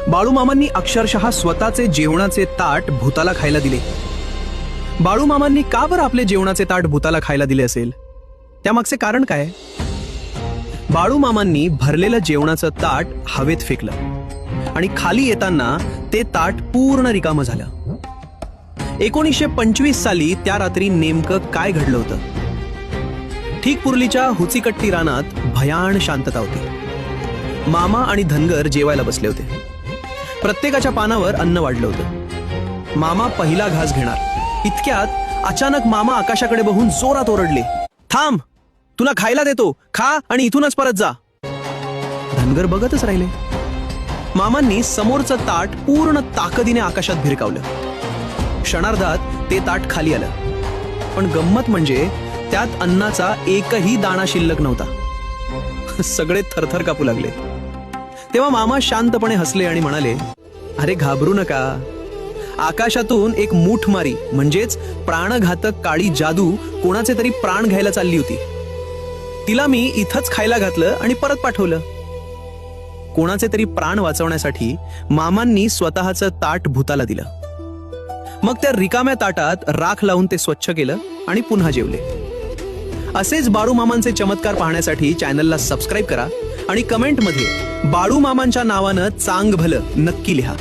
बाळूमामांनी अक्षरशः स्वतःचे जेवणाचे ताट भूताला खायला दिले। बाळूमामांनी का बरं आपले जेवणाचे ताट भूताला खायला दिले असेल? त्यामागचे कारण काय? बाळूमामांनी भरलेलं जेवणाचं ताट हवेत फेकलं आणि खाली येताना ते ताट पूर्ण रिकामं झालं। 1925 साली त्या रात्री नेमकं काय घडलं होतं? ठीक पुर्लीच्या हुचीकट्टी रानात भयान शांतता होती। मामा आणि धनगर जेवायला बसले होते। प्रत्येकाच्या पानावर अन्न वाढलं होतं। मामा पहिला घास घेणार इतक्यात अचानक मामा आकाशाकडे बघून जोरात ओरडले, थांब, तुला खायला देतो, खा आणि इथूनच परत जा। धनगर बघतच राहिले। मामांनी समोरचं ताट पूर्ण ताकदीने आकाशात भिरकावलं। क्षणार्धात ते ताट खाली आलं, पण गंमत म्हणजे त्यात अन्नाचा एकही दाणा शिल्लक नव्हता। सगळे थरथर कापू लागले। तेव्हा मामा शांतपणे हसले आणि म्हणाले, अरे घाबरू नका, आकाशातून एक मूठमारी म्हणजेच प्राणघातक काळी जादू कोणाचे तरी प्राण घ्यायला चालली होती। तिला मी इथंच खायला घातलं आणि परत पाठवलं। कोणाचे तरी प्राण वाचवण्यासाठी मामांनी स्वतःचं ताट भूताला दिलं। मग त्या रिकाम्या ताटात राख लावून ते स्वच्छ केलं आणि पुन्हा जेवले। असेच बाळूमामांचे चमत्कार पाहण्यासाठी चॅनलला सबस्क्राईब करा आणि कमेंटमध्ये बाळूमामांच्या नावानं चांग भलं नक्की लिहा।